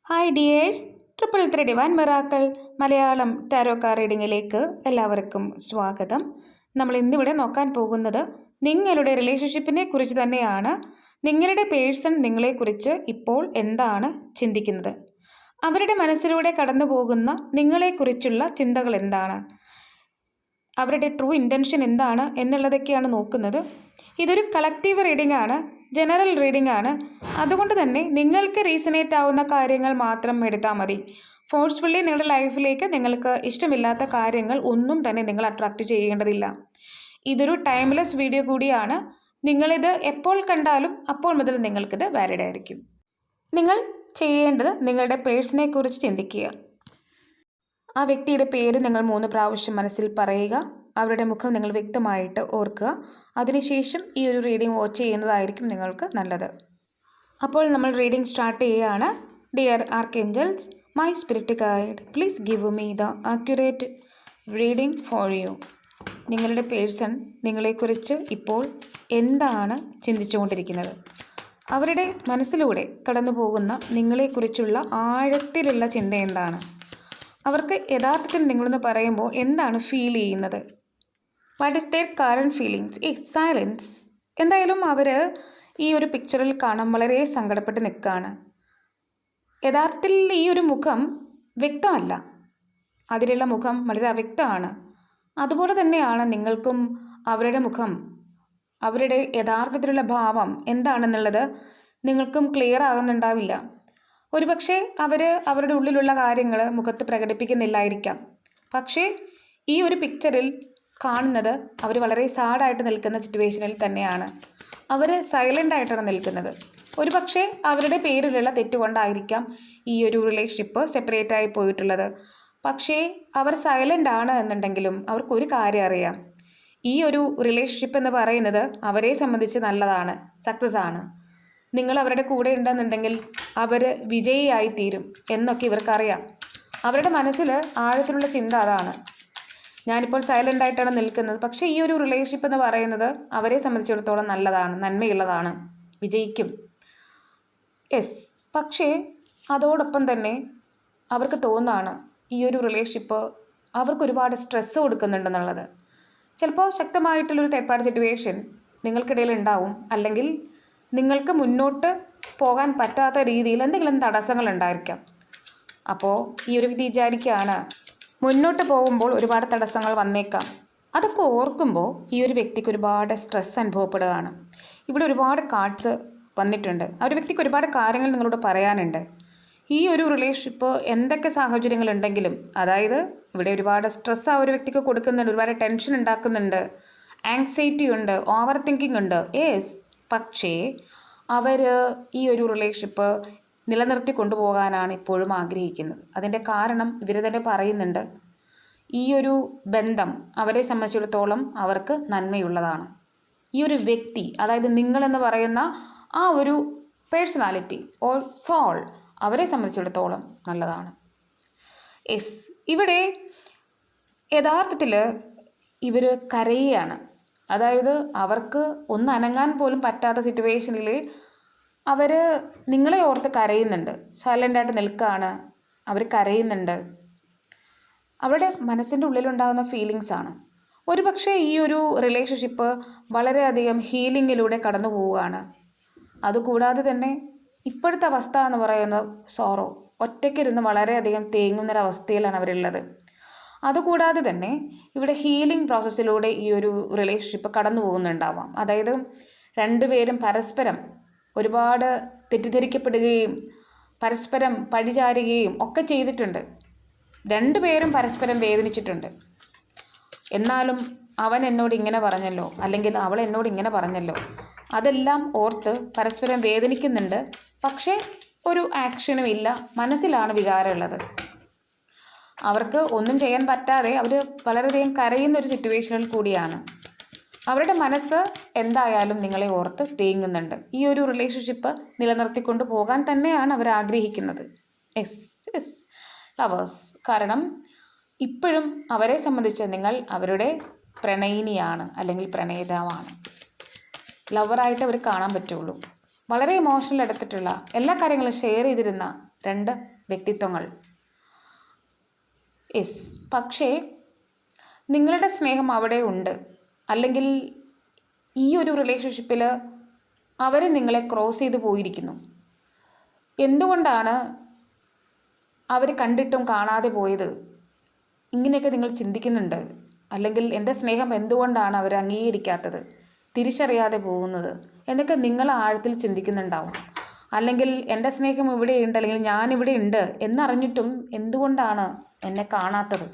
Hi dears, 333 divine miracle Malayalam tarot card റീഡിങ്ങിലേക്ക് എല്ലാവർക്കും സ്വാഗതം. നമ്മൾ ഇന്നിവിടെ നോക്കാൻ പോകുന്നത് നിങ്ങളുടെ റിലേഷൻഷിപ്പിനെ കുറിച്ച് തന്നെയാണ്. നിങ്ങളുടെ പേഴ്സൺ നിങ്ങളെക്കുറിച്ച് ഇപ്പോൾ എന്താണ് ചിന്തിക്കുന്നത്, അവരുടെ മനസ്സിലൂടെ കടന്നു പോകുന്ന നിങ്ങളെക്കുറിച്ചുള്ള ചിന്തകൾ എന്താണ്, അവരുടെ ട്രൂ ഇൻറ്റൻഷൻ എന്താണ് എന്നുള്ളതൊക്കെയാണ് നോക്കുന്നത്. ഇതൊരു കളക്റ്റീവ് റീഡിംഗ് ആണ്, ജനറൽ റീഡിംഗ് ആണ്. അതുകൊണ്ട് തന്നെ നിങ്ങൾക്ക് റീസണേറ്റ് ആവുന്ന കാര്യങ്ങൾ മാത്രം എടുത്താൽ മതി. ഫോഴ്സ്ഫുള്ളി നിങ്ങളുടെ ലൈഫിലേക്ക് നിങ്ങൾക്ക് ഇഷ്ടമില്ലാത്ത കാര്യങ്ങൾ ഒന്നും തന്നെ നിങ്ങൾ അട്രാക്റ്റ് ചെയ്യേണ്ടതില്ല. ഇതൊരു ടൈംലെസ് വീഡിയോ കൂടിയാണ്. നിങ്ങളിത് എപ്പോൾ കണ്ടാലും അപ്പോൾ മുതൽ നിങ്ങൾക്കിത് വാലിഡ് ആയിരിക്കും. നിങ്ങൾ ചെയ്യേണ്ടത് നിങ്ങളുടെ പേഴ്സണെ കുറിച്ച് ചിന്തിക്കുക. ആ വ്യക്തിയുടെ പേര് നിങ്ങൾ 3 പ്രാവശ്യം മനസ്സിൽ പറയുക. അവരുടെ മുഖം നിങ്ങൾ വ്യക്തമായിട്ട് ഓർക്കുക. അതിനുശേഷം ഈ ഒരു റീഡിംഗ് വാച്ച് ചെയ്യുന്നതായിരിക്കും നിങ്ങൾക്ക് നല്ലത്. അപ്പോൾ നമ്മൾ റീഡിംഗ് സ്റ്റാർട്ട് ചെയ്യുകയാണ്. Dear archangels, my spirit guide, please give me the accurate reading for you. നിങ്ങളുടെ പേഴ്സൺ നിങ്ങളെക്കുറിച്ച് ഇപ്പോൾ എന്താണ് ചിന്തിച്ചുകൊണ്ടിരിക്കുന്നത്, അവരുടെ മനസ്സിലൂടെ കടന്നു പോകുന്ന നിങ്ങളെക്കുറിച്ചുള്ള ആഴത്തിലുള്ള ചിന്ത എന്താണ്, അവർക്ക് യഥാർത്ഥത്തിൽ നിങ്ങളെന്ന് പറയുമ്പോൾ എന്താണ് ഫീൽ ചെയ്യുന്നത്, what is their current feelings, silence. എന്തായാലും അവർ ഈ ഒരു പിക്ചറിൽ കാണാൻ വളരെ സങ്കടപ്പെട്ട് നിൽക്കുകയാണ്. യഥാർത്ഥത്തിൽ ഈ ഒരു മുഖം വ്യക്തമല്ല, അതിലുള്ള മുഖം വളരെ അവ്യക്തമാണ്. അതുപോലെ തന്നെയാണ് നിങ്ങൾക്കും അവരുടെ മുഖം, അവരുടെ യഥാർത്ഥത്തിലുള്ള ഭാവം എന്താണെന്നുള്ളത് നിങ്ങൾക്കും ക്ലിയർ ആകുന്നുണ്ടാവില്ല. ഒരുപക്ഷെ അവർ അവരുടെ ഉള്ളിലുള്ള കാര്യങ്ങൾ മുഖത്ത് പ്രകടിപ്പിക്കുന്നില്ലായിരിക്കാം. പക്ഷേ ഈ ഒരു പിക്ചറിൽ കാണുന്നത് അവർ വളരെ സാഡായിട്ട് നിൽക്കുന്ന സിറ്റുവേഷനിൽ തന്നെയാണ്. അവർ സൈലൻ്റ് ആയിട്ടാണ് നിൽക്കുന്നത്. ഒരുപക്ഷെ അവരുടെ പേരിലുള്ള തെറ്റുകൊണ്ടായിരിക്കാം ഈ ഒരു റിലേഷൻഷിപ്പ് സെപ്പറേറ്റ് ആയി പോയിട്ടുള്ളത്. പക്ഷേ അവർ സൈലൻ്റ് ആണ് എന്നുണ്ടെങ്കിലും അവർക്കൊരു കാര്യം അറിയാം, ഈ ഒരു റിലേഷൻഷിപ്പ് എന്ന് പറയുന്നത് അവരെ സംബന്ധിച്ച് നല്ലതാണ്, സക്സസ് ആണ്. നിങ്ങൾ അവരുടെ കൂടെ ഉണ്ടെന്നുണ്ടെങ്കിൽ അവർ വിജയിയായി തീരും എന്നൊക്കെ ഇവർക്കറിയാം. അവരുടെ മനസ്സിൽ ആഴത്തിലുള്ള ചിന്ത അതാണ്. ഞാനിപ്പോൾ സൈലൻ്റ് ആയിട്ടാണ് നിൽക്കുന്നത്, പക്ഷേ ഈ ഒരു റിലേഷൻഷിപ്പ് എന്ന് പറയുന്നത് അവരെ സംബന്ധിച്ചിടത്തോളം നല്ലതാണ്, നന്മയുള്ളതാണ്, വിജയിക്കും. യെസ്, പക്ഷേ അതോടൊപ്പം തന്നെ അവർക്ക് തോന്നുകയാണ് ഈ ഒരു റിലേഷൻഷിപ്പ് അവർക്ക് ഒരുപാട് സ്ട്രെസ്സ് കൊടുക്കുന്നുണ്ടെന്നുള്ളത്. ചിലപ്പോൾ ശക്തമായിട്ടുള്ളൊരു തേർഡ് പാർട്ടി സിറ്റുവേഷൻ നിങ്ങൾക്കിടയിൽ ഉണ്ടാവും, അല്ലെങ്കിൽ നിങ്ങൾക്ക് മുന്നോട്ട് പോകാൻ പറ്റാത്ത രീതിയിൽ എന്തെങ്കിലും തടസ്സങ്ങൾ ഉണ്ടായിരിക്കാം. അപ്പോൾ ഈ ഒരു വ്യക്തി വിചാരിക്കുകയാണ്, മുന്നോട്ട് പോകുമ്പോൾ ഒരുപാട് തടസ്സങ്ങൾ വന്നേക്കാം. അതൊക്കെ ഓർക്കുമ്പോൾ ഈ ഒരു വ്യക്തിക്ക് ഒരുപാട് സ്ട്രെസ് അനുഭവപ്പെടുകയാണ്. ഇവിടെ ഒരുപാട് കാർഡ്സ് വന്നിട്ടുണ്ട്. ആ ഒരു വ്യക്തിക്ക് ഒരുപാട് കാര്യങ്ങൾ നിങ്ങളോട് പറയാനുണ്ട്. ഈ ഒരു റിലേഷൻഷിപ്പ് എന്തൊക്കെ സാഹചര്യങ്ങളുണ്ടെങ്കിലും, അതായത് ഇവിടെ ഒരുപാട് സ്ട്രെസ് ആ ഒരു വ്യക്തിക്ക് കൊടുക്കുന്നുണ്ട്, ഒരുപാട് ടെൻഷൻ ഉണ്ടാക്കുന്നുണ്ട്, ആങ്സൈറ്റി ഉണ്ട്, ഓവർ തിങ്കിങ് ഉണ്ട്. യെസ്, പക്ഷേ അവർ ഈ ഒരു റിലേഷൻഷിപ്പ് നിലനിർത്തി കൊണ്ടുപോകാനാണ് ഇപ്പോഴും ആഗ്രഹിക്കുന്നത്. അതിൻ്റെ കാരണം ഇവർ തന്നെ പറയുന്നുണ്ട്, ഈ ഒരു ബന്ധം അവരെ സംബന്ധിച്ചിടത്തോളം അവർക്ക് നന്മയുള്ളതാണ്. ഈ ഒരു വ്യക്തി, അതായത് നിങ്ങളെന്ന് പറയുന്ന ആ ഒരു പേഴ്സണാലിറ്റി ഓർ സോൾ അവരെ സംബന്ധിച്ചിടത്തോളം നല്ലതാണ്. യെസ്, ഇവിടെ യഥാർത്ഥത്തിൽ ഇവർ കരയുകയാണ്. അതായത് അവർക്ക് ഒന്ന് അനങ്ങാൻ പോലും പറ്റാത്ത സിറ്റുവേഷനിൽ അവർ നിങ്ങളെ ഓർത്ത് കരയുന്നുണ്ട്, സൈലൻ്റായിട്ട് നിൽക്കുകയാണ്, അവർ കരയുന്നുണ്ട്. അവരുടെ മനസ്സിൻ്റെ ഉള്ളിലുണ്ടാകുന്ന ഫീലിങ്സാണ്. ഒരുപക്ഷെ ഈ ഒരു റിലേഷൻഷിപ്പ് വളരെയധികം ഹീലിങ്ങിലൂടെ കടന്നു പോവുകയാണ്. അതുകൂടാതെ തന്നെ ഇപ്പോഴത്തെ അവസ്ഥ എന്ന് പറയുന്നത് സോറോ, ഒറ്റയ്ക്കിരുന്ന് വളരെയധികം തേങ്ങുന്നൊരവസ്ഥയിലാണ് അവരുള്ളത്. അതുകൂടാതെ തന്നെ ഇവിടെ ഹീലിംഗ് പ്രോസസ്സിലൂടെ ഈ ഒരു റിലേഷൻഷിപ്പ് കടന്നു പോകുന്നുണ്ടാവാം. അതായത് രണ്ടുപേരും പരസ്പരം ഒരുപാട് തെറ്റിദ്ധരിക്കപ്പെടുകയും പരസ്പരം പഴിചാരുകയും ഒക്കെ ചെയ്തിട്ടുണ്ട്. രണ്ടുപേരും പരസ്പരം വേദനിച്ചിട്ടുണ്ട്. എന്നാലും അവൻ എന്നോട് ഇങ്ങനെ പറഞ്ഞല്ലോ, അല്ലെങ്കിൽ അവൾ എന്നോട് ഇങ്ങനെ പറഞ്ഞല്ലോ, അതെല്ലാം ഓർത്ത് പരസ്പരം വേദനിക്കുന്നുണ്ട്. പക്ഷേ ഒരു ആക്ഷനും ഇല്ല, മനസ്സിലാണ് വികാരമുള്ളത്. അവർക്ക് ഒന്നും ചെയ്യാൻ പറ്റാതെ അവർ വളരെയധികം കരയുന്ന ഒരു സിറ്റുവേഷനിൽ കൂടിയാണ്. അവരുടെ മനസ്സ് എന്തായാലും നിങ്ങളെ ഓർത്ത് തേങ്ങുന്നുണ്ട്. ഈ ഒരു റിലേഷൻഷിപ്പ് നിലനിർത്തിക്കൊണ്ട് പോകാൻ തന്നെയാണ് അവർ ആഗ്രഹിക്കുന്നത്. യെസ് യെസ് ലവേഴ്സ്, കാരണം ഇപ്പോഴും അവരെ സംബന്ധിച്ച് നിങ്ങൾ അവരുടെ പ്രണയിനിയാണ്, അല്ലെങ്കിൽ പ്രണയിതാവാണ്. ലവറായിട്ട് അവർ കാണാൻ പറ്റുള്ളൂ. വളരെ ഇമോഷണൽ എടുത്തിട്ടുള്ള എല്ലാ കാര്യങ്ങളും ഷെയർ ചെയ്തിരുന്ന രണ്ട് വ്യക്തിത്വങ്ങൾ. യെസ്, പക്ഷേ നിങ്ങളുടെ സ്നേഹം അവിടെ ഉണ്ട്. അല്ലെങ്കിൽ ഈ ഒരു റിലേഷൻഷിപ്പിൽ അവർ നിങ്ങളെ ക്രോസ് ചെയ്ത് പോയിരിക്കുന്നു. എന്തുകൊണ്ടാണ് അവർ കണ്ടിട്ടും കാണാതെ പോയത്? ഇങ്ങനെയൊക്കെ നിങ്ങൾ ചിന്തിക്കുന്നുണ്ട്. അല്ലെങ്കിൽ എൻ്റെ സ്നേഹം എന്തുകൊണ്ടാണ് അവർ അംഗീകരിക്കാത്തത്, തിരിച്ചറിയാതെ പോകുന്നത് എന്നൊക്കെ നിങ്ങൾ ആഴത്തിൽ ചിന്തിക്കുന്നുണ്ടാവും. അല്ലെങ്കിൽ എൻ്റെ സ്നേഹം ഇവിടെയുണ്ട്, അല്ലെങ്കിൽ ഞാനിവിടെ ഉണ്ട് എന്നറിഞ്ഞിട്ടും എന്തുകൊണ്ടാണ് എന്നെ കാണാത്തത്,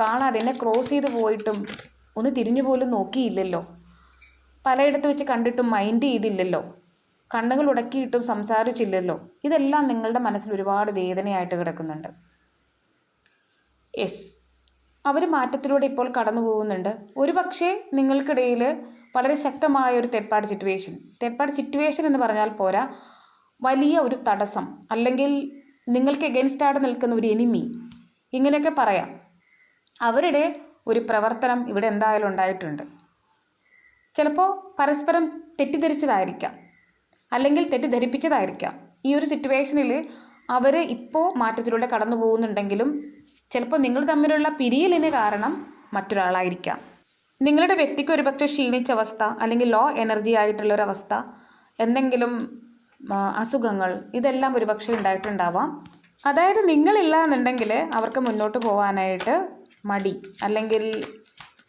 കാണാതെ എന്നെ ക്രോസ് ചെയ്ത് പോയിട്ടും ഒന്ന് തിരിഞ്ഞു പോലും നോക്കിയില്ലല്ലോ, പലയിടത്ത് വെച്ച് കണ്ടിട്ടും മൈൻഡ് ചെയ്തില്ലല്ലോ, കണ്ണുകൾ ഉടക്കിയിട്ടും സംസാരിച്ചില്ലല്ലോ. ഇതെല്ലാം നിങ്ങളുടെ മനസ്സിൽ ഒരുപാട് വേദനയായിട്ട് കിടക്കുന്നുണ്ട്. യെസ്, അവർ മാറ്റത്തിലൂടെ ഇപ്പോൾ കടന്നു പോകുന്നുണ്ട്. ഒരു പക്ഷേ നിങ്ങൾക്കിടയിൽ വളരെ ശക്തമായ ഒരു തേർഡ് പാർട്ടി സിറ്റുവേഷൻ എന്ന് പറഞ്ഞാൽ പോരാ, വലിയ ഒരു തടസ്സം, അല്ലെങ്കിൽ നിങ്ങൾക്ക് എഗെയിൻസ്റ്റായിട്ട് നിൽക്കുന്ന ഒരു എനിമി, ഇങ്ങനെയൊക്കെ പറയാം. അവരുടെ ഒരു പ്രവർത്തനം ഇവിടെ എന്തായാലും ഉണ്ടായിട്ടുണ്ട്. ചിലപ്പോൾ പരസ്പരം തെറ്റിദ്ധരിച്ചതായിരിക്കാം, അല്ലെങ്കിൽ തെറ്റിദ്ധരിപ്പിച്ചതായിരിക്കാം. ഈ ഒരു സിറ്റുവേഷനിൽ അവർ ഇപ്പോൾ മാറ്റത്തിലൂടെ കടന്നു പോകുന്നുണ്ടെങ്കിലും ചിലപ്പോൾ നിങ്ങൾ തമ്മിലുള്ള പിരിയലിന് കാരണം മറ്റൊരാളായിരിക്കാം. നിങ്ങളുടെ വ്യക്തിക്ക് ഒരുപക്ഷെ ക്ഷീണിച്ച അവസ്ഥ, അല്ലെങ്കിൽ ലോ എനർജി ആയിട്ടുള്ളൊരവസ്ഥ, എന്തെങ്കിലും അസുഖങ്ങൾ, ഇതെല്ലാം ഒരുപക്ഷെ ഉണ്ടായിട്ടുണ്ടാവാം. അതായത് നിങ്ങളില്ല എന്നുണ്ടെങ്കിൽ അവർക്ക് മുന്നോട്ട് പോകാനായിട്ട് മടി, അല്ലെങ്കിൽ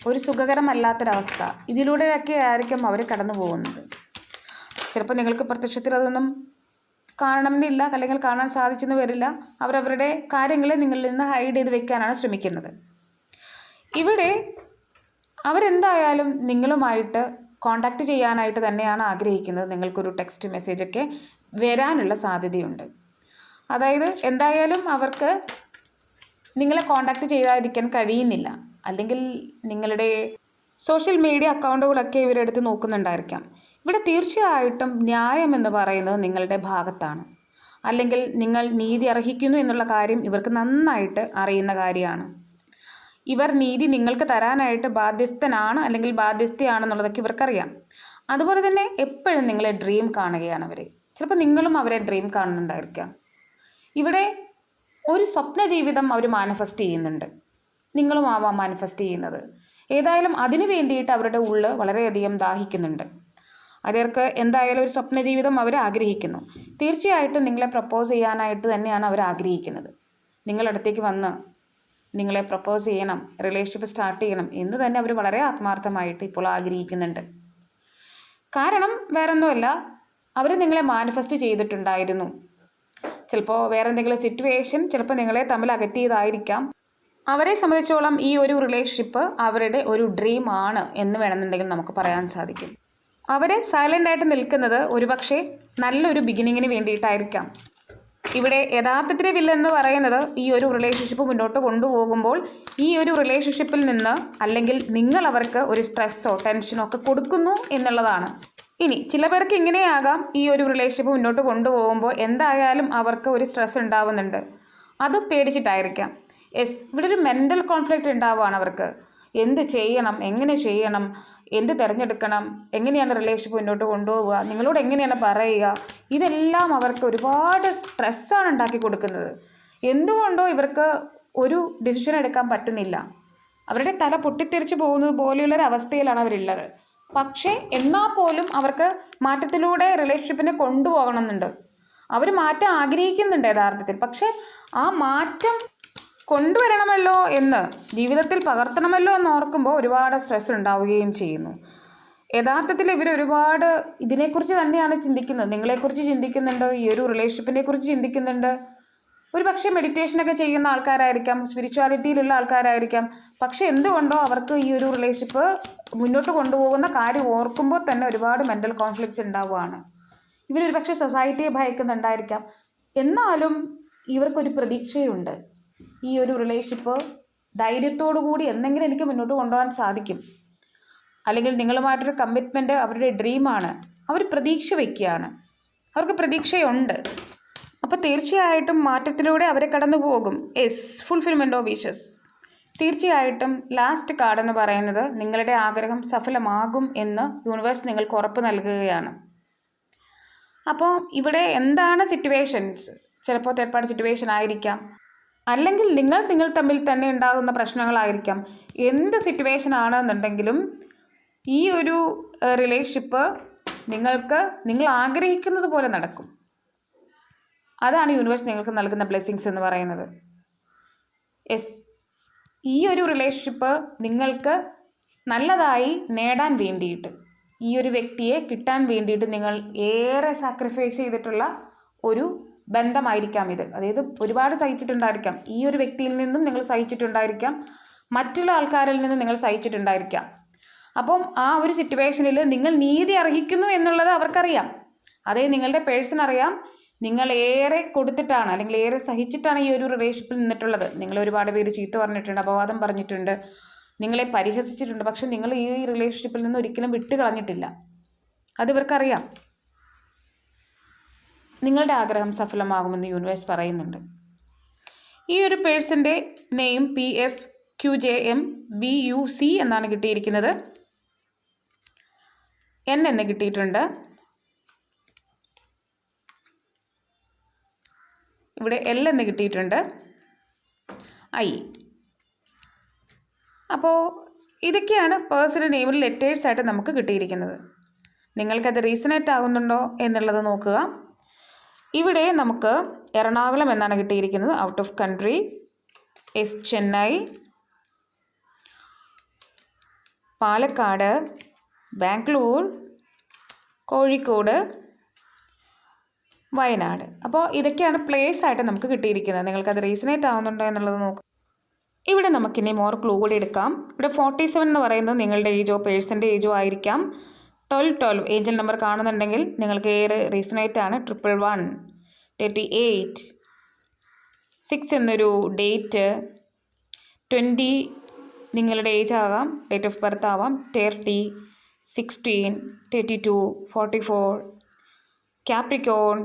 ഒരു സുഖകരമല്ലാത്തൊരവസ്ഥ, ഇതിലൂടെയൊക്കെ ആയിരിക്കും അവർ കടന്നു പോകുന്നത്. ചിലപ്പോൾ നിങ്ങൾക്ക് പ്രത്യക്ഷത്തിൽ അതൊന്നും കാണണമെന്നില്ല, അല്ലെങ്കിൽ കാണാൻ സാധിച്ചെന്ന് വരില്ല. അവരവരുടെ കാര്യങ്ങളെ നിങ്ങളിൽ നിന്ന് ഹൈഡ് ചെയ്ത് വെക്കാനാണ് ശ്രമിക്കുന്നത്. ഇവിടെ അവരെന്തായാലും നിങ്ങളുമായിട്ട് കോണ്ടാക്റ്റ് ചെയ്യാനായിട്ട് തന്നെയാണ് ആഗ്രഹിക്കുന്നത്. നിങ്ങൾക്കൊരു ടെക്സ്റ്റ് മെസ്സേജൊക്കെ വരാനുള്ള സാധ്യതയുണ്ട്. അതായത് എന്തായാലും അവർക്ക് നിങ്ങളെ കോണ്ടാക്റ്റ് ചെയ്യാതിരിക്കാൻ കഴിയുന്നില്ല. അല്ലെങ്കിൽ നിങ്ങളുടെ സോഷ്യൽ മീഡിയ അക്കൗണ്ടുകളൊക്കെ ഇവരെടുത്ത് നോക്കുന്നുണ്ടായിരിക്കാം. ഇവിടെ തീർച്ചയായിട്ടും ന്യായം എന്ന് പറയുന്നത് നിങ്ങളുടെ ഭാഗത്താണ്. അല്ലെങ്കിൽ നിങ്ങൾ നീതി അർഹിക്കുന്നു എന്നുള്ള കാര്യം ഇവർക്ക് നന്നായിട്ട് അറിയുന്ന കാര്യമാണ്. ഇവർ നീതി നിങ്ങൾക്ക് തരാനായിട്ട് ബാധ്യസ്ഥനാണ്, അല്ലെങ്കിൽ ബാധ്യസ്ഥയാണെന്നുള്ളതൊക്കെ ഇവർക്കറിയാം. അതുപോലെ തന്നെ എപ്പോഴും നിങ്ങളെ ഡ്രീം കാണുകയാണ് അവർ. ചിലപ്പോൾ നിങ്ങളും അവരെ ഡ്രീം കാണുന്നുണ്ടായിരിക്കാം. ഇവിടെ ഒരു സ്വപ്ന ജീവിതം അവർ മാനിഫെസ്റ്റ് ചെയ്യുന്നുണ്ട്. നിങ്ങളും ആവാം മാനിഫെസ്റ്റ് ചെയ്യുന്നത്. ഏതായാലും അതിനു വേണ്ടിയിട്ട് അവരുടെ ഉള്ളിൽ വളരെയധികം ദാഹിക്കുന്നുണ്ട്. അവർക്ക് എന്തായാലും ഒരു സ്വപ്ന ജീവിതം അവർ ആഗ്രഹിക്കുന്നു. തീർച്ചയായിട്ടും നിങ്ങളെ പ്രപ്പോസ് ചെയ്യാനായിട്ട് തന്നെയാണ് അവർ ആഗ്രഹിക്കുന്നത്. നിങ്ങളടുത്തേക്ക് വന്ന് നിങ്ങളെ പ്രപ്പോസ് ചെയ്യണം, റിലേഷൻഷിപ്പ് സ്റ്റാർട്ട് ചെയ്യണം എന്ന് തന്നെ അവർ വളരെ ആത്മാർത്ഥമായിട്ട് ഇപ്പോൾ ആഗ്രഹിക്കുന്നുണ്ട്. കാരണം വേറൊന്നുമല്ല, അവർ നിങ്ങളെ മാനിഫെസ്റ്റ് ചെയ്തിട്ടുണ്ടായിരുന്നു. ചിലപ്പോൾ വേറെ എന്തെങ്കിലും സിറ്റുവേഷൻ ചിലപ്പോൾ നിങ്ങളെ തമ്മിൽ അകറ്റിയതായിരിക്കാം. അവരെ സംബന്ധിച്ചോളം ഈ ഒരു റിലേഷൻഷിപ്പ് അവരുടെ ഒരു ഡ്രീം ആണ് എന്ന് വേണമെന്നുണ്ടെങ്കിൽ നമുക്ക് പറയാൻ സാധിക്കും. അവർ സൈലൻ്റായിട്ട് നിൽക്കുന്നത് ഒരുപക്ഷെ നല്ലൊരു ബിഗിനിങ്ങിന് വേണ്ടിയിട്ടായിരിക്കാം. ഇവിടെ യഥാർത്ഥത്തിലെ വില്ലെന്ന് പറയുന്നത് ഈ ഒരു റിലേഷൻഷിപ്പ് മുന്നോട്ട് കൊണ്ടുപോകുമ്പോൾ ഈ ഒരു റിലേഷൻഷിപ്പിൽ നിന്ന്, അല്ലെങ്കിൽ നിങ്ങൾ അവർക്ക് ഒരു സ്ട്രെസ്സോ ടെൻഷനോ ഒക്കെ കൊടുക്കുന്നു എന്നുള്ളതാണ്. ഇനി ചില പേർക്ക് ഇങ്ങനെയാകാം, ഈ ഒരു റിലേഷൻഷിപ്പ് മുന്നോട്ട് കൊണ്ടുപോകുമ്പോൾ എന്തായാലും അവർക്ക് ഒരു സ്ട്രെസ് ഉണ്ടാവുന്നുണ്ട്, അത് പേടിച്ചിട്ടായിരിക്കാം. ഇവിടെ ഒരു മെൻ്റൽ കോൺഫ്ലിക്റ്റ് ഉണ്ടാവുകയാണ് അവർക്ക്. എന്ത് ചെയ്യണം, എങ്ങനെ ചെയ്യണം, എന്ത് തിരഞ്ഞെടുക്കണം, എങ്ങനെയാണ് റിലേഷൻഷിപ്പ് മുന്നോട്ട് കൊണ്ടുപോവുക, നിങ്ങളോട് എങ്ങനെയാണ് പറയുക, ഇതെല്ലാം അവർക്ക് ഒരുപാട് സ്ട്രെസ്സാണ് ഉണ്ടാക്കി കൊടുക്കുന്നത്. എന്തുകൊണ്ടോ ഇവർക്ക് ഒരു ഡിസിഷൻ എടുക്കാൻ പറ്റുന്നില്ല. അവരുടെ തല പൊട്ടിത്തെറിച്ച് പോകുന്നത് പോലെയുള്ളൊരവസ്ഥയിലാണ് അവരുള്ളത്. പക്ഷേ എന്നാൽ പോലും അവർക്ക് മാറ്റത്തിലൂടെ റിലേഷൻഷിപ്പിനെ കൊണ്ടുപോകണമെന്നുണ്ട്. അവർ മാറ്റം ആഗ്രഹിക്കുന്നുണ്ട് യഥാർത്ഥത്തിൽ. പക്ഷേ ആ മാറ്റം കൊണ്ടുവരണമല്ലോ എന്ന്, ജീവിതത്തിൽ പകർത്തണമല്ലോ എന്ന് ഓർക്കുമ്പോൾ ഒരുപാട് സ്ട്രെസ് ഉണ്ടാവുകയും ചെയ്യുന്നു. യഥാർത്ഥത്തിൽ ഇവർ ഒരുപാട് ഇതിനെക്കുറിച്ച് തന്നെയാണ് ചിന്തിക്കുന്നത്. നിങ്ങളെക്കുറിച്ച് ചിന്തിക്കുന്നുണ്ട്, ഈ ഒരു റിലേഷൻഷിപ്പിനെ കുറിച്ച് ചിന്തിക്കുന്നുണ്ട്. ഒരു പക്ഷേ മെഡിറ്റേഷനൊക്കെ ചെയ്യുന്ന ആൾക്കാരായിരിക്കാം, സ്പിരിച്വാലിറ്റിയിലുള്ള ആൾക്കാരായിരിക്കാം. പക്ഷെ എന്തുകൊണ്ടോ അവർക്ക് ഈ ഒരു റിലേഷൻഷിപ്പ് മുന്നോട്ട് കൊണ്ടുപോകുന്ന കാര്യം ഓർക്കുമ്പോൾ തന്നെ ഒരുപാട് മെൻ്റൽ കോൺഫ്ലിക്ട്സ് ഉണ്ടാവുകയാണ്. ഇവരൊരു പക്ഷേ സൊസൈറ്റിയെ ഭയക്കുന്നുണ്ടായിരിക്കാം. എന്നാലും ഇവർക്കൊരു പ്രതീക്ഷയുണ്ട്. ഈ ഒരു റിലേഷൻഷിപ്പ് ധൈര്യത്തോടു കൂടി എന്തെങ്കിലും എനിക്ക് മുന്നോട്ട് കൊണ്ടുപോകാൻ സാധിക്കും, അല്ലെങ്കിൽ നിങ്ങളുമായിട്ടൊരു കമ്മിറ്റ്മെൻറ്റ് അവരുടെ ഡ്രീമാണ്. അവർ പ്രതീക്ഷ വയ്ക്കുകയാണ്, അവർക്ക് പ്രതീക്ഷയുണ്ട്. അപ്പോൾ തീർച്ചയായിട്ടും മാറ്റത്തിലൂടെ അവർ കടന്നു പോകും. Fulfilment of wishes. തീർച്ചയായിട്ടും ലാസ്റ്റ് കാർഡ് എന്ന് പറയുന്നത് നിങ്ങളുടെ ആഗ്രഹം സഫലമാകും എന്ന് യൂണിവേഴ്സ് നിങ്ങൾക്ക് ഉറപ്പ് നൽകുകയാണ്. അപ്പോൾ ഇവിടെ എന്താണ് സിറ്റുവേഷൻസ്, ചിലപ്പോൾ തേർഡ് പാർട്ടി സിറ്റുവേഷൻ ആയിരിക്കാം, അല്ലെങ്കിൽ നിങ്ങൾ തമ്മിൽ തന്നെ ഉണ്ടാകുന്ന പ്രശ്നങ്ങളായിരിക്കാം. എന്ത് സിറ്റുവേഷൻ ആണെന്നുണ്ടെങ്കിലും ഈ ഒരു റിലേഷൻഷിപ്പ് നിങ്ങൾ ആഗ്രഹിക്കുന്നത് പോലെ നടക്കും. അതാണ് യൂണിവേഴ്സ് നിങ്ങൾക്ക് നൽകുന്ന ബ്ലെസ്സിങ്സ് എന്ന് പറയുന്നത്. ഈ ഒരു റിലേഷൻഷിപ്പ് നിങ്ങൾക്ക് നല്ലതായി നേടാൻ വേണ്ടിയിട്ട്, ഈ ഒരു വ്യക്തിയെ കിട്ടാൻ വേണ്ടിയിട്ട് നിങ്ങൾ ഏറെ സാക്രിഫൈസ് ചെയ്തിട്ടുള്ള ഒരു ബന്ധമായിരിക്കാം ഇത്. അതായത് ഒരുപാട് സഹിച്ചിട്ടുണ്ടായിരിക്കാം. ഈ ഒരു വ്യക്തിയിൽ നിന്നും നിങ്ങൾ സഹിച്ചിട്ടുണ്ടായിരിക്കാം, മറ്റുള്ള ആൾക്കാരിൽ നിന്നും നിങ്ങൾ സഹിച്ചിട്ടുണ്ടായിരിക്കാം. അപ്പം ആ ഒരു സിറ്റുവേഷനിൽ നിങ്ങൾ നീതി അർഹിക്കുന്നു എന്നുള്ളത് അവർക്കറിയാം. അതേ നിങ്ങളുടെ പേഴ്സൺ അറിയാം, നിങ്ങൾ ഏറെ കൊടുത്തിട്ടാണ് അല്ലെങ്കിൽ ഏറെ സഹിച്ചിട്ടാണ് ഈ ഒരു റിലേഷൻഷിപ്പിൽ നിന്നിട്ടുള്ളത്. നിങ്ങൾ ഒരുപാട് പേര് ചീത്ത പറഞ്ഞിട്ടുണ്ട്, അപവാദം പറഞ്ഞിട്ടുണ്ട്, നിങ്ങളെ പരിഹസിച്ചിട്ടുണ്ട്. പക്ഷെ നിങ്ങൾ ഈ റിലേഷൻഷിപ്പിൽ നിന്ന് ഒരിക്കലും വിട്ട് കളഞ്ഞിട്ടില്ല. അത് ഇവർക്കറിയാം. നിങ്ങളുടെ ആഗ്രഹം സഫലമാകുമെന്ന് യൂണിവേഴ്സ് പറയുന്നുണ്ട്. ഈ ഒരു പേഴ്സൻ്റെ നെയിം PFQJMBUC എന്നാണ് കിട്ടിയിരിക്കുന്നത്. N എന്ന് കിട്ടിയിട്ടുണ്ട്. ഇവിടെ L എന്ന് കിട്ടിയിട്ടുണ്ട്, I. അപ്പോൾ ഇതൊക്കെയാണ് പേഴ്സണൽ നെയിമിൽ ലെറ്റേഴ്സായിട്ട് നമുക്ക് കിട്ടിയിരിക്കുന്നത്. നിങ്ങൾക്കത് റീസണേറ്റ് ആകുന്നുണ്ടോ എന്നുള്ളത് നോക്കുക. ഇവിടെ നമുക്ക് എറണാകുളം എന്നാണ് കിട്ടിയിരിക്കുന്നത്, out of country. S Chennai, Palakkad, Bangalore, Kozhikode, Wayanad. അപ്പോൾ ഇതൊക്കെയാണ് പ്ലേസ് ആയിട്ട് നമുക്ക് കിട്ടിയിരിക്കുന്നത്. നിങ്ങൾക്കത് റീസണേറ്റ് ആവുന്നുണ്ടോ എന്നുള്ളത് നോക്കുക. ഇവിടെ നമുക്കിനി മോർ ക്ലൂ കൂടി എടുക്കാം. ഇവിടെ 47 എന്ന് പറയുന്നത് നിങ്ങളുടെ ഏജോ പേഴ്സൻ്റെ ഏജോ ആയിരിക്കാം. 12 ഏഞ്ചൽ നമ്പർ കാണുന്നുണ്ടെങ്കിൽ നിങ്ങൾക്ക് ഏറെ റീസണേറ്റ് ആണ്. 111, 38, 6 എന്നൊരു ഡേറ്റ്, 20 നിങ്ങളുടെ ഏജ് ആകാം, ഡേറ്റ് ഓഫ് ബർത്ത് ആവാം. 30, 16, 32, 44, Capricorn,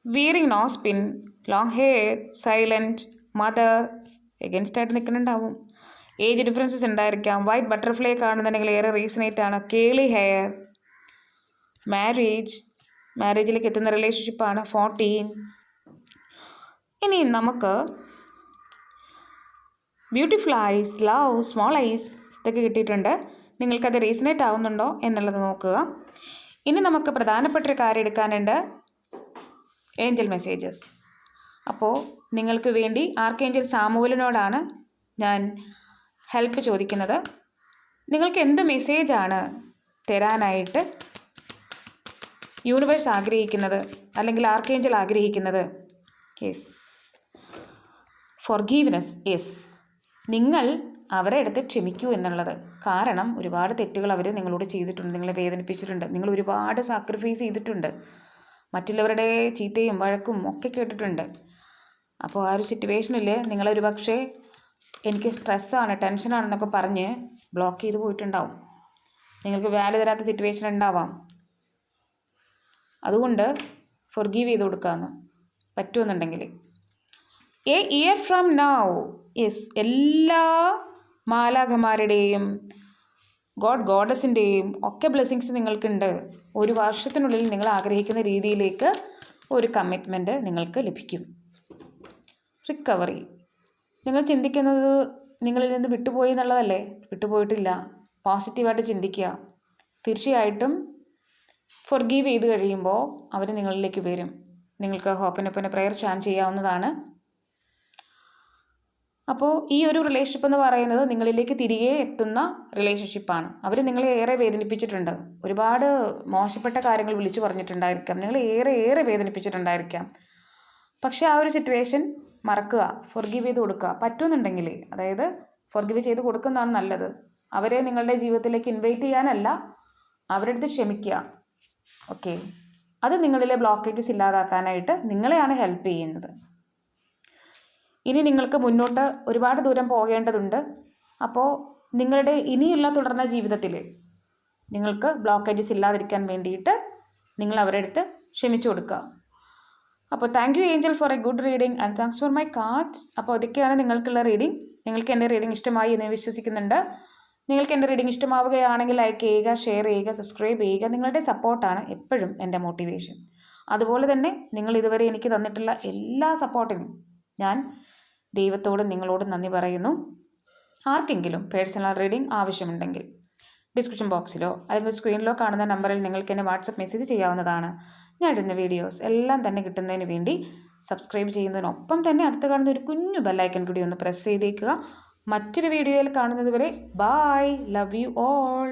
wearing nose pin, long hair, silent, mother, against ആയിട്ട് നിൽക്കുന്നുണ്ടാവും. ഏജ് ഡിഫറൻസസ് ഉണ്ടായിരിക്കാം. വൈറ്റ് ബട്ടർഫ്ലൈ കാണുന്നുണ്ടെങ്കിൽ ഏറെ റീസണേറ്റ് ആണ്. കേളി ഹെയർ, മാരേജിലേക്ക് എത്തുന്ന റിലേഷൻഷിപ്പാണ്. 14. ഇനി നമുക്ക് beautiful eyes, love, small eyes ഇതൊക്കെ കിട്ടിയിട്ടുണ്ട്. നിങ്ങൾക്കത് റീസണേറ്റ് ആവുന്നുണ്ടോ എന്നുള്ളത് നോക്കുക. ഇനി നമുക്ക് പ്രധാനപ്പെട്ടൊരു കാര്യം എടുക്കാനുണ്ട്, ഏഞ്ചൽ മെസ്സേജസ്. അപ്പോൾ നിങ്ങൾക്ക് വേണ്ടി ആർക്കേഞ്ചൽ സാമുവലിനോടാണ് ഞാൻ ഹെൽപ്പ് ചോദിക്കുന്നത്. നിങ്ങൾക്ക് എന്ത് മെസ്സേജാണ് തരാനായിട്ട് യൂണിവേഴ്സ് ആഗ്രഹിക്കുന്നത്, അല്ലെങ്കിൽ ആർക്കേഞ്ചൽ ആഗ്രഹിക്കുന്നത്? ഫോർഗീവ്നെസ്. നിങ്ങൾ അവരെ അടുത്ത് ക്ഷമിക്കൂ എന്നുള്ളത്. കാരണം ഒരുപാട് തെറ്റുകൾ അവർ നിങ്ങളോട് ചെയ്തിട്ടുണ്ട്, നിങ്ങളെ വേദനിപ്പിച്ചിട്ടുണ്ട്, നിങ്ങൾ ഒരുപാട് സാക്രിഫൈസ് ചെയ്തിട്ടുണ്ട്, മറ്റുള്ളവരുടെ ചീത്തയും വഴക്കും ഒക്കെ കേട്ടിട്ടുണ്ട്. അപ്പോൾ ആ ഒരു സിറ്റുവേഷനിൽ നിങ്ങളൊരു പക്ഷേ എനിക്ക് സ്ട്രെസ്സാണ്, ടെൻഷനാണെന്നൊക്കെ പറഞ്ഞ് ബ്ലോക്ക് ചെയ്ത് പോയിട്ടുണ്ടാവും. നിങ്ങൾക്ക് വാല്യൂ തരാത്ത സിറ്റുവേഷൻ ഉണ്ടാവാം. അതുകൊണ്ട് ഫോർഗീവ് ചെയ്ത് കൊടുക്കാമെന്ന് പറ്റുമെന്നുണ്ടെങ്കിൽ. എ ഇയർ ഫ്രം നൗ, എല്ലാ മാലാഖമാരുടെയും ഗോഡസിൻ്റെയും ഒക്കെ ബ്ലെസ്സിങ്സ് നിങ്ങൾക്കുണ്ട്. ഒരു വർഷത്തിനുള്ളിൽ നിങ്ങൾ ആഗ്രഹിക്കുന്ന രീതിയിലേക്ക് ഒരു കമ്മിറ്റ്മെൻറ്റ് നിങ്ങൾക്ക് ലഭിക്കും. റിക്കവറി. നിങ്ങൾ ചിന്തിക്കുന്നത് നിങ്ങളിൽ നിന്ന് വിട്ടുപോയി എന്നുള്ളതല്ലേ? വിട്ടുപോയിട്ടില്ല. പോസിറ്റീവായിട്ട് ചിന്തിക്കുക. തീർച്ചയായിട്ടും ഫോർഗീവ് ചെയ്ത് കഴിയുമ്പോൾ അവർ നിങ്ങളിലേക്ക് വരും. നിങ്ങൾക്ക് ഹോപ്പിനൊപ്പം പ്രെയർ ചാൻ ചെയ്യാവുന്നതാണ്. അപ്പോൾ ഈ ഒരു റിലേഷൻഷിപ്പ് എന്ന് പറയുന്നത് നിങ്ങളിലേക്ക് തിരികെ എത്തുന്ന റിലേഷൻഷിപ്പാണ്. അവർ നിങ്ങളെ ഏറെ വേദനിപ്പിച്ചിട്ടുണ്ട്, ഒരുപാട് മോശപ്പെട്ട കാര്യങ്ങൾ വിളിച്ചു പറഞ്ഞിട്ടുണ്ടായിരിക്കാം, നിങ്ങളെ ഏറെ വേദനിപ്പിച്ചിട്ടുണ്ടായിരിക്കാം. പക്ഷേ ആ ഒരു സിറ്റുവേഷൻ മറക്കുക, ഫോർഗീവ് ചെയ്ത് കൊടുക്കുക. പറ്റുമെന്നുണ്ടെങ്കിൽ, അതായത് ഫോർഗീവ് ചെയ്ത് കൊടുക്കുന്നതാണ് നല്ലത്. അവരെ നിങ്ങളുടെ ജീവിതത്തിലേക്ക് ഇൻവൈറ്റ് ചെയ്യാനല്ല, അവരുടെ അടുത്ത് ക്ഷമിക്കുക. ഓക്കെ, അത് നിങ്ങളിലെ ബ്ലോക്കേജസ് ഇല്ലാതാക്കാനായിട്ട് നിങ്ങളെയാണ് ഹെൽപ്പ് ചെയ്യുന്നത്. ഇനി നിങ്ങൾക്ക് മുന്നോട്ട് ഒരുപാട് ദൂരം പോകേണ്ടതുണ്ട്. അപ്പോൾ നിങ്ങളുടെ ഇനിയുള്ള തുടർന്ന ജീവിതത്തിൽ നിങ്ങൾക്ക് ബ്ലോക്കേജസ് ഇല്ലാതിരിക്കാൻ വേണ്ടിയിട്ട് നിങ്ങൾ അവരുടെ അടുത്ത് ക്ഷമിച്ചു കൊടുക്കുക. അപ്പോൾ thank you Angel four A good reading and thanks for my cards. അപ്പോൾ ഇതൊക്കെയാണ് നിങ്ങൾക്കുള്ള റീഡിങ്. നിങ്ങൾക്ക് എൻ്റെ റീഡിങ് ഇഷ്ടമായി എന്ന് വിശ്വസിക്കുന്നുണ്ട്. നിങ്ങൾക്ക് എൻ്റെ റീഡിങ് ഇഷ്ടമാവുകയാണെങ്കിൽ ലൈക്ക് ചെയ്യുക, ഷെയർ ചെയ്യുക, സബ്സ്ക്രൈബ് ചെയ്യുക. നിങ്ങളുടെ സപ്പോർട്ടാണ് എപ്പോഴും എൻ്റെ മോട്ടിവേഷൻ. അതുപോലെ തന്നെ നിങ്ങൾ ഇതുവരെ എനിക്ക് തന്നിട്ടുള്ള എല്ലാ സപ്പോർട്ടിനും ഞാൻ ദൈവത്തോട് നിങ്ങളോട് നന്ദി പറയുന്നു. ആർക്കെങ്കിലും പേഴ്സണൽ റീഡിംഗ് ആവശ്യമുണ്ടെങ്കിൽ ഡിസ്ക്രിപ്ഷൻ ബോക്സിലോ അല്ലെങ്കിൽ സ്ക്രീനിലോ കാണുന്ന നമ്പറിൽ നിങ്ങൾക്ക് എന്നെ വാട്സപ്പ് മെസ്സേജ് ചെയ്യാവുന്നതാണ്. ഞാൻ ഇടുന്ന വീഡിയോസ് എല്ലാം തന്നെ കിട്ടുന്നതിന് വേണ്ടി സബ്സ്ക്രൈബ് ചെയ്യുന്നതിനൊപ്പം തന്നെ അടുത്ത് കാണുന്ന ഒരു കുഞ്ഞു ബെല്ലൈക്കൺ കൂടി ഒന്ന് പ്രസ് ചെയ്തേക്കുക. മറ്റൊരു വീഡിയോയിൽ കാണുന്നത് വരെ ബൈ. Love you all.